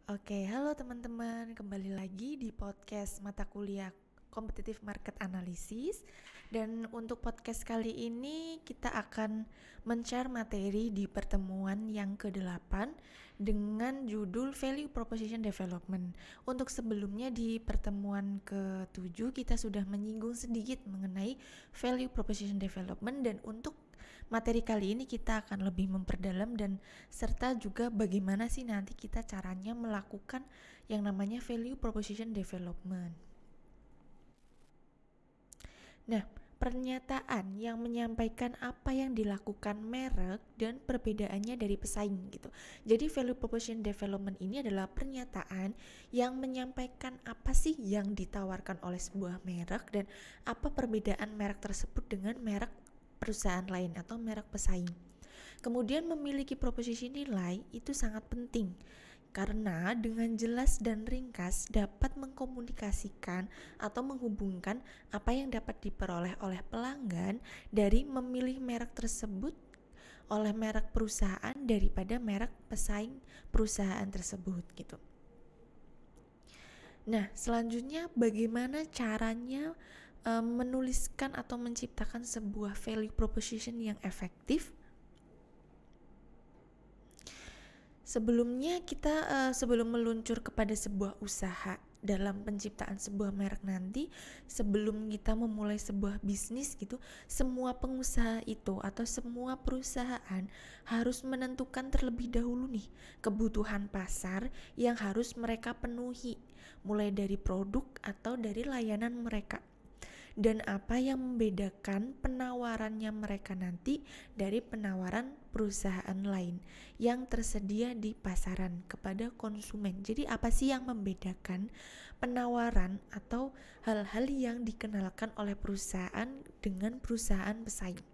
Oke, halo teman-teman, kembali lagi di podcast mata kuliah Competitive Market Analysis. Dan untuk podcast kali ini kita akan men-share materi di pertemuan yang ke-8 dengan judul Value Proposition Development. Untuk sebelumnya di pertemuan ke-7 kita sudah menyinggung sedikit mengenai Value Proposition Development, dan untuk materi kali ini kita akan lebih memperdalam dan serta juga bagaimana sih nanti kita caranya melakukan yang namanya value proposition development. Nah, pernyataan yang menyampaikan apa yang dilakukan merek dan perbedaannya dari pesaing gitu. Jadi value proposition development ini adalah pernyataan yang menyampaikan apa sih yang ditawarkan oleh sebuah merek dan apa perbedaan merek tersebut dengan merek perusahaan lain atau merek pesaing. Kemudian memiliki proposisi nilai itu sangat penting karena dengan jelas dan ringkas dapat mengkomunikasikan atau menghubungkan apa yang dapat diperoleh oleh pelanggan dari memilih merek tersebut oleh merek perusahaan daripada merek pesaing perusahaan tersebut gitu. Nah, selanjutnya bagaimana caranya menuliskan atau menciptakan sebuah value proposition yang efektif? Sebelumnya kita sebelum meluncur kepada sebuah usaha dalam penciptaan sebuah merek nanti, sebelum kita memulai sebuah bisnis gitu, semua pengusaha itu atau semua perusahaan harus menentukan terlebih dahulu nih kebutuhan pasar yang harus mereka penuhi, mulai dari produk atau dari layanan mereka. Dan apa yang membedakan penawarannya mereka nanti dari penawaran perusahaan lain yang tersedia di pasaran kepada konsumen. Jadi apa sih yang membedakan penawaran atau hal-hal yang dikenalkan oleh perusahaan dengan perusahaan pesaing?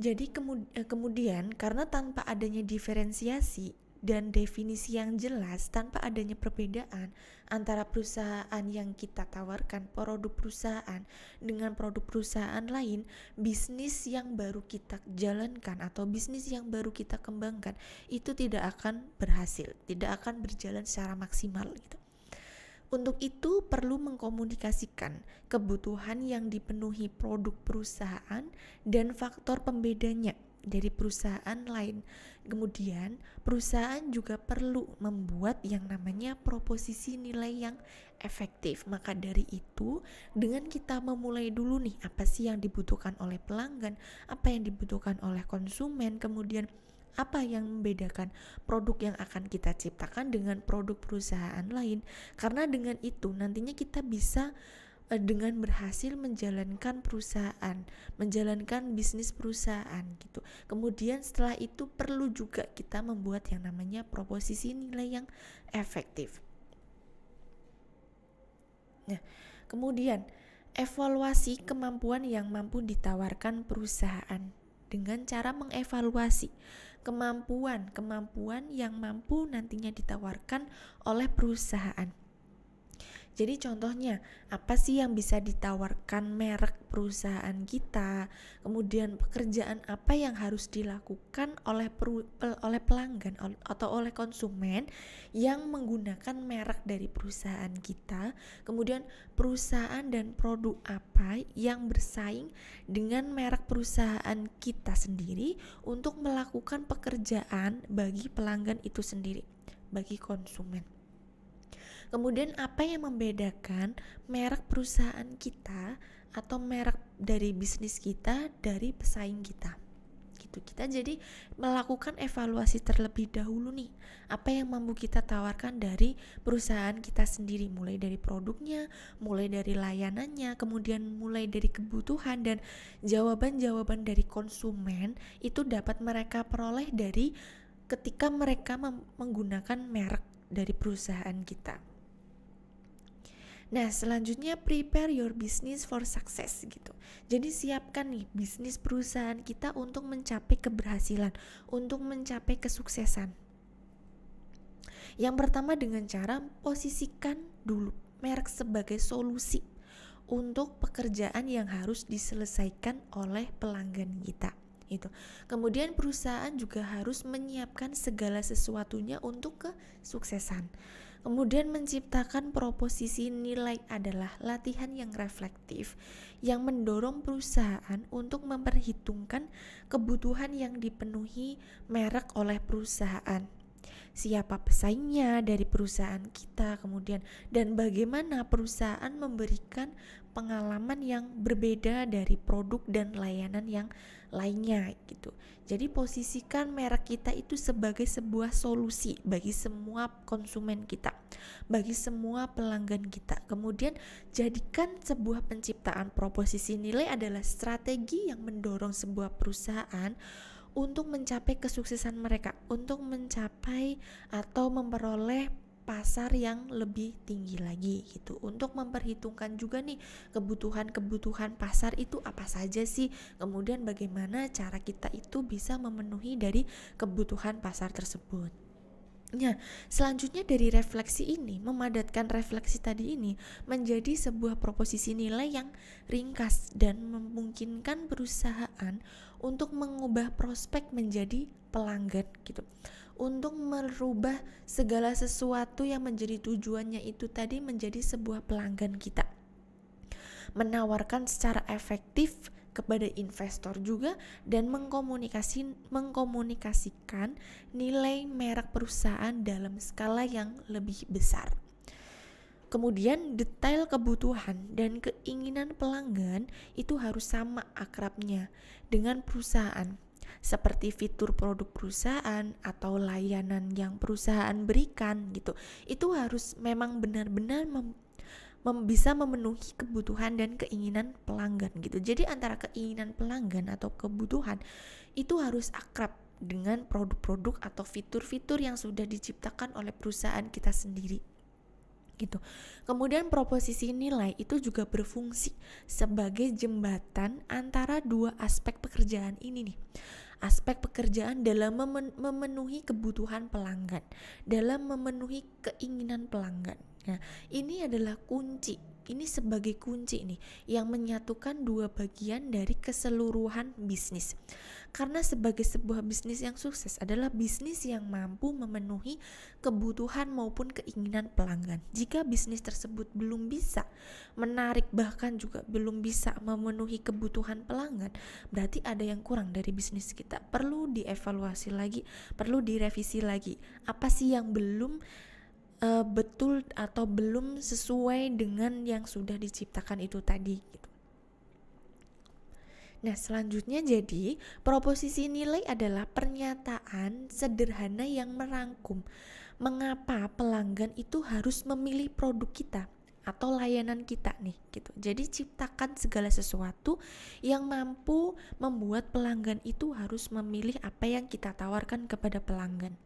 Jadi kemudian karena tanpa adanya diferensiasi dan definisi yang jelas, tanpa adanya perbedaan antara perusahaan yang kita tawarkan, produk perusahaan dengan produk perusahaan lain, bisnis yang baru kita jalankan atau bisnis yang baru kita kembangkan itu tidak akan berhasil, tidak akan berjalan secara maksimal gitu. Untuk itu perlu mengkomunikasikan kebutuhan yang dipenuhi produk perusahaan dan faktor pembedanya dari perusahaan lain. Kemudian perusahaan juga perlu membuat yang namanya proposisi nilai yang efektif. Maka dari itu, dengan kita memulai dulu nih apa sih yang dibutuhkan oleh pelanggan, apa yang dibutuhkan oleh konsumen, kemudian apa yang membedakan produk yang akan kita ciptakan dengan produk perusahaan lain. Karena dengan itu nantinya kita bisa dengan berhasil menjalankan perusahaan, menjalankan bisnis perusahaan gitu. Kemudian setelah itu perlu juga kita membuat yang namanya proposisi nilai yang efektif. Nah, kemudian evaluasi kemampuan yang mampu ditawarkan perusahaan dengan cara mengevaluasi kemampuan yang mampu nantinya ditawarkan oleh perusahaan. Jadi contohnya, apa sih yang bisa ditawarkan merek perusahaan kita? Kemudian pekerjaan apa yang harus dilakukan oleh pelanggan atau oleh konsumen yang menggunakan merek dari perusahaan kita? Kemudian perusahaan dan produk apa yang bersaing dengan merek perusahaan kita sendiri untuk melakukan pekerjaan bagi pelanggan itu sendiri, bagi konsumen. Kemudian apa yang membedakan merek perusahaan kita atau merek dari bisnis kita dari pesaing kita? Gitu. Kita jadi melakukan evaluasi terlebih dahulu nih. Apa yang mampu kita tawarkan dari perusahaan kita sendiri, mulai dari produknya, mulai dari layanannya, kemudian mulai dari kebutuhan dan jawaban-jawaban dari konsumen itu dapat mereka peroleh dari ketika mereka menggunakan merek dari perusahaan kita. Nah, selanjutnya prepare your business for success gitu. Jadi siapkan nih bisnis perusahaan kita untuk mencapai keberhasilan, untuk mencapai kesuksesan. Yang pertama dengan cara posisikan dulu merek sebagai solusi untuk pekerjaan yang harus diselesaikan oleh pelanggan kita. Itu. Kemudian perusahaan juga harus menyiapkan segala sesuatunya untuk kesuksesan. Kemudian menciptakan proposisi nilai adalah latihan yang reflektif yang mendorong perusahaan untuk memperhitungkan kebutuhan yang dipenuhi merek oleh perusahaan. Siapa pesaingnya dari perusahaan kita, kemudian dan bagaimana perusahaan memberikan pengalaman yang berbeda dari produk dan layanan yang lainnya gitu. Jadi posisikan merek kita itu sebagai sebuah solusi bagi semua konsumen kita, bagi semua pelanggan kita. Kemudian jadikan sebuah penciptaan proposisi nilai adalah strategi yang mendorong sebuah perusahaan untuk mencapai kesuksesan mereka, untuk mencapai atau memperoleh pasar yang lebih tinggi lagi gitu. Untuk memperhitungkan juga nih kebutuhan-kebutuhan pasar itu apa saja sih, kemudian bagaimana cara kita itu bisa memenuhi dari kebutuhan pasar tersebut. Nah, selanjutnya dari refleksi ini, memadatkan refleksi tadi ini menjadi sebuah proposisi nilai yang ringkas dan memungkinkan perusahaan untuk mengubah prospek menjadi pelanggan gitu. Untuk merubah segala sesuatu yang menjadi tujuannya itu tadi menjadi sebuah pelanggan kita. Menawarkan secara efektif kepada investor juga dan mengkomunikasikan nilai merek perusahaan dalam skala yang lebih besar. Kemudian detail kebutuhan dan keinginan pelanggan itu harus sama akrabnya dengan perusahaan. Seperti fitur produk perusahaan atau layanan yang perusahaan berikan gitu. Itu harus memang benar-benar bisa memenuhi kebutuhan dan keinginan pelanggan gitu. Jadi antara keinginan pelanggan atau kebutuhan itu harus akrab dengan produk-produk atau fitur-fitur yang sudah diciptakan oleh perusahaan kita sendiri gitu. Kemudian proposisi nilai itu juga berfungsi sebagai jembatan antara dua aspek pekerjaan ini nih. Aspek pekerjaan dalam memenuhi kebutuhan pelanggan, dalam memenuhi keinginan pelanggan. Nah, ini adalah kunci. Ini sebagai kunci nih yang menyatukan dua bagian dari keseluruhan bisnis. Karena sebagai sebuah bisnis yang sukses adalah bisnis yang mampu memenuhi kebutuhan maupun keinginan pelanggan. Jika bisnis tersebut belum bisa menarik, bahkan juga belum bisa memenuhi kebutuhan pelanggan, berarti ada yang kurang dari bisnis kita. Perlu dievaluasi lagi, perlu direvisi lagi. Apa sih yang belum betul atau belum sesuai dengan yang sudah diciptakan itu tadi gitu. Nah, selanjutnya jadi proposisi nilai adalah pernyataan sederhana yang merangkum mengapa pelanggan itu harus memilih produk kita atau layanan kita nih gitu. Jadi ciptakan segala sesuatu yang mampu membuat pelanggan itu harus memilih apa yang kita tawarkan kepada pelanggan.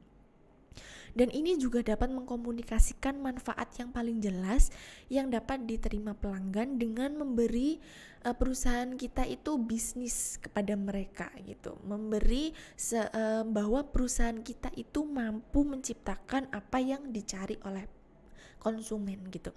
Dan ini juga dapat mengkomunikasikan manfaat yang paling jelas yang dapat diterima pelanggan dengan memberi perusahaan kita itu bisnis kepada mereka gitu. Memberi bahwa perusahaan kita itu mampu menciptakan apa yang dicari oleh konsumen gitu.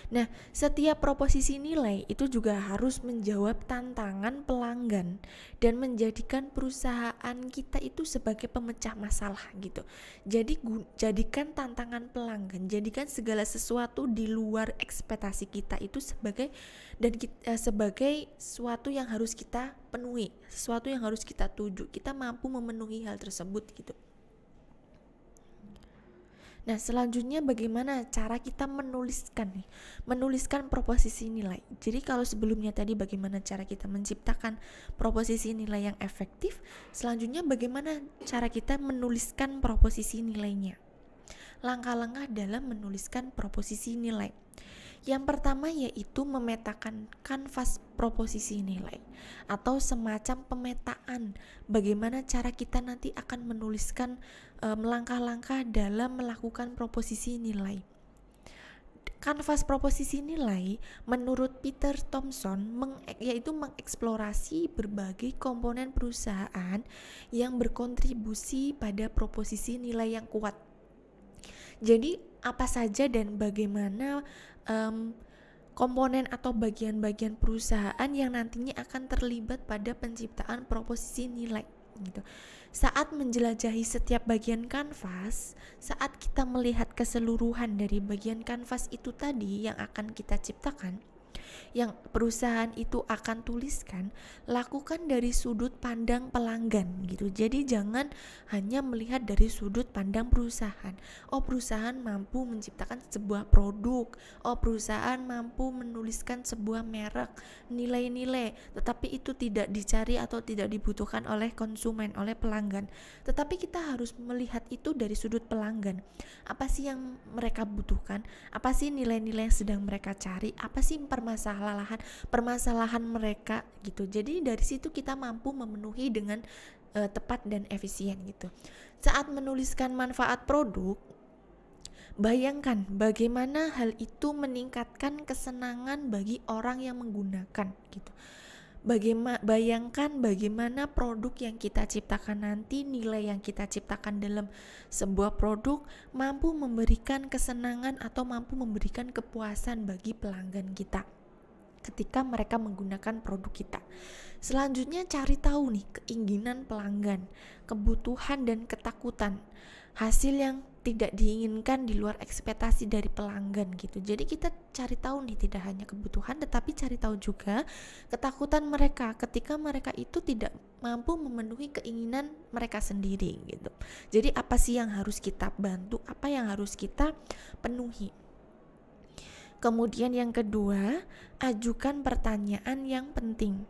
Nah, setiap proposisi nilai itu juga harus menjawab tantangan pelanggan dan menjadikan perusahaan kita itu sebagai pemecah masalah gitu. Jadi jadikan tantangan pelanggan, jadikan segala sesuatu di luar ekspektasi kita itu sebagai sebagai sesuatu yang harus kita penuhi, sesuatu yang harus kita tuju. Kita mampu memenuhi hal tersebut gitu. Nah, selanjutnya bagaimana cara kita menuliskan proposisi nilai. Jadi kalau sebelumnya tadi bagaimana cara kita menciptakan proposisi nilai yang efektif, selanjutnya bagaimana cara kita menuliskan proposisi nilainya. Langkah-langkah dalam menuliskan proposisi nilai. Yang pertama yaitu memetakan kanvas proposisi nilai atau semacam pemetaan bagaimana cara kita nanti akan menuliskan langkah-langkah dalam melakukan proposisi nilai. Kanvas proposisi nilai menurut Peter Thomson yaitu mengeksplorasi berbagai komponen perusahaan yang berkontribusi pada proposisi nilai yang kuat. Jadi apa saja dan bagaimana komponen atau bagian-bagian perusahaan yang nantinya akan terlibat pada penciptaan proposisi nilai gitu. Saat menjelajahi setiap bagian kanvas, saat kita melihat keseluruhan dari bagian kanvas itu tadi yang akan kita ciptakan, yang perusahaan itu akan tuliskan, lakukan dari sudut pandang pelanggan gitu. Jadi jangan hanya melihat dari sudut pandang perusahaan. Oh, perusahaan mampu menciptakan sebuah produk. Oh, perusahaan mampu menuliskan sebuah merek, nilai-nilai, tetapi itu tidak dicari atau tidak dibutuhkan oleh konsumen, oleh pelanggan. Tetapi kita harus melihat itu dari sudut pelanggan. Apa sih yang mereka butuhkan? Apa sih nilai-nilai yang sedang mereka cari? Apa sih permasalahan mereka gitu. Jadi dari situ kita mampu memenuhi dengan tepat dan efisien gitu. Saat menuliskan manfaat produk, bayangkan bagaimana hal itu meningkatkan kesenangan bagi orang yang menggunakan gitu. Bayangkan bagaimana produk yang kita ciptakan nanti, nilai yang kita ciptakan dalam sebuah produk mampu memberikan kesenangan atau mampu memberikan kepuasan bagi pelanggan kita ketika mereka menggunakan produk kita. Selanjutnya cari tahu nih keinginan pelanggan, kebutuhan dan ketakutan, hasil yang tidak diinginkan di luar ekspektasi dari pelanggan gitu. Jadi kita cari tahu nih tidak hanya kebutuhan tetapi cari tahu juga ketakutan mereka ketika mereka itu tidak mampu memenuhi keinginan mereka sendiri gitu. Jadi apa sih yang harus kita bantu, apa yang harus kita penuhi. Kemudian yang kedua, ajukan pertanyaan yang penting.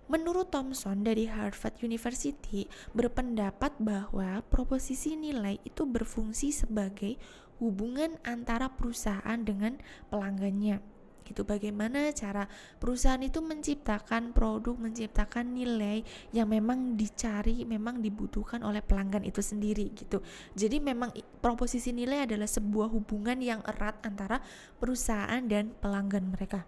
Menurut Thomson dari Harvard University berpendapat bahwa proposisi nilai itu berfungsi sebagai hubungan antara perusahaan dengan pelanggannya. Itu bagaimana cara perusahaan itu menciptakan produk, menciptakan nilai yang memang dicari, memang dibutuhkan oleh pelanggan itu sendiri gitu. Jadi memang proposisi nilai adalah sebuah hubungan yang erat antara perusahaan dan pelanggan mereka.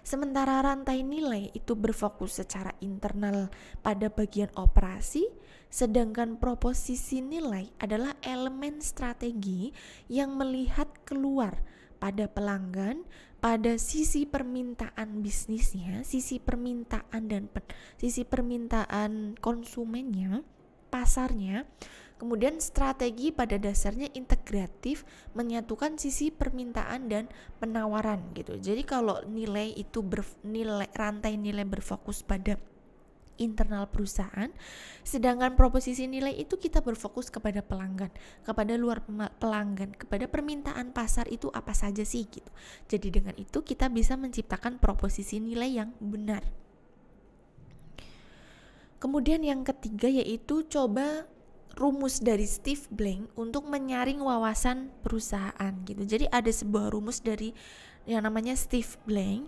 Sementara rantai nilai itu berfokus secara internal pada bagian operasi, sedangkan proposisi nilai adalah elemen strategi yang melihat keluar pada pelanggan, pada sisi permintaan bisnisnya, sisi permintaan dan sisi permintaan konsumennya, pasarnya. Kemudian strategi pada dasarnya integratif, menyatukan sisi permintaan dan penawaran gitu. Jadi kalau nilai itu rantai nilai berfokus pada internal perusahaan, sedangkan proposisi nilai itu kita berfokus kepada pelanggan, kepada luar pelanggan, kepada permintaan pasar itu apa saja sih gitu. Jadi dengan itu kita bisa menciptakan proposisi nilai yang benar. Kemudian yang ketiga yaitu coba rumus dari Steve Blank untuk menyaring wawasan perusahaan gitu. Jadi ada sebuah rumus dari yang namanya Steve Blank.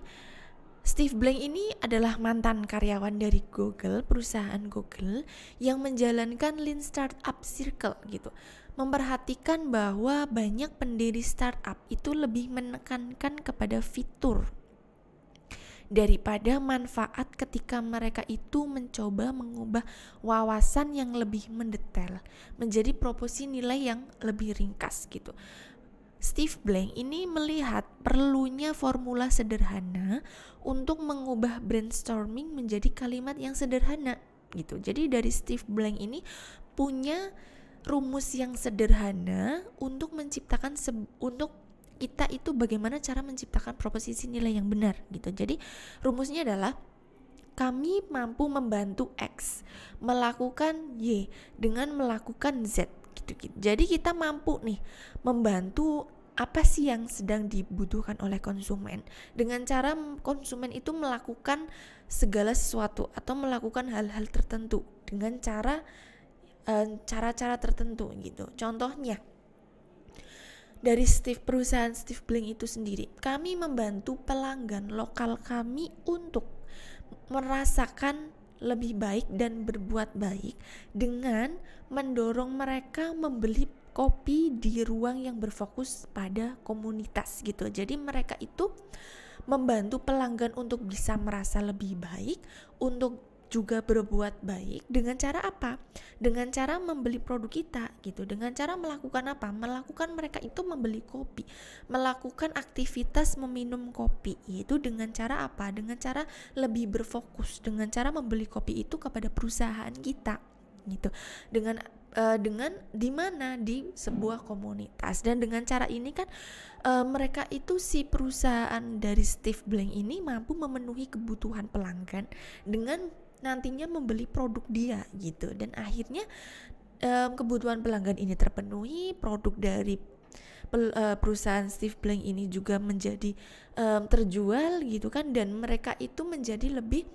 Steve Blank ini adalah mantan karyawan dari Google, perusahaan Google yang menjalankan Lean Startup Circle gitu. Memperhatikan bahwa banyak pendiri startup itu lebih menekankan kepada fitur daripada manfaat ketika mereka itu mencoba mengubah wawasan yang lebih mendetail menjadi proposisi nilai yang lebih ringkas gitu. Steve Blank ini melihat perlunya formula sederhana untuk mengubah brainstorming menjadi kalimat yang sederhana gitu. Jadi dari Steve Blank ini punya rumus yang sederhana untuk menciptakan untuk kita itu bagaimana cara menciptakan proposisi nilai yang benar gitu. Jadi rumusnya adalah kami mampu membantu X melakukan Y dengan melakukan Z gitu. Jadi kita mampu nih membantu apa sih yang sedang dibutuhkan oleh konsumen dengan cara konsumen itu melakukan segala sesuatu atau melakukan hal-hal tertentu dengan cara-cara tertentu gitu. Contohnya dari perusahaan Steve Blank itu sendiri, kami membantu pelanggan lokal kami untuk merasakan lebih baik dan berbuat baik dengan mendorong mereka membeli kopi di ruang yang berfokus pada komunitas gitu. Jadi mereka itu membantu pelanggan untuk bisa merasa lebih baik, untuk juga berbuat baik dengan cara apa? Dengan cara membeli produk kita gitu. Dengan cara melakukan apa? Melakukan mereka itu membeli kopi, melakukan aktivitas meminum kopi. Itu dengan cara apa? Dengan cara lebih berfokus, dengan cara membeli kopi itu kepada perusahaan kita gitu. Dengan di mana di sebuah komunitas, dan dengan cara ini kan mereka itu si perusahaan dari Steve Blank ini mampu memenuhi kebutuhan pelanggan dengan nantinya membeli produk dia gitu, dan akhirnya kebutuhan pelanggan ini terpenuhi, produk dari perusahaan Steve Blank ini juga menjadi terjual gitu kan, dan mereka itu menjadi lebih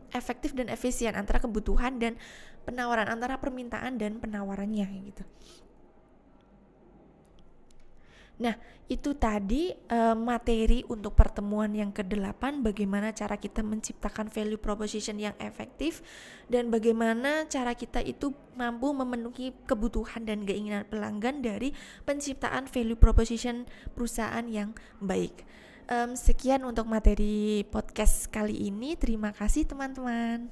efektif dan efisien antara kebutuhan dan penawaran, antara permintaan dan penawarannya gitu. Nah, itu tadi materi untuk pertemuan yang ke-8, bagaimana cara kita menciptakan value proposition yang efektif dan bagaimana cara kita itu mampu memenuhi kebutuhan dan keinginan pelanggan dari penciptaan value proposition perusahaan yang baik. Sekian untuk materi podcast kali ini. Terima kasih teman-teman.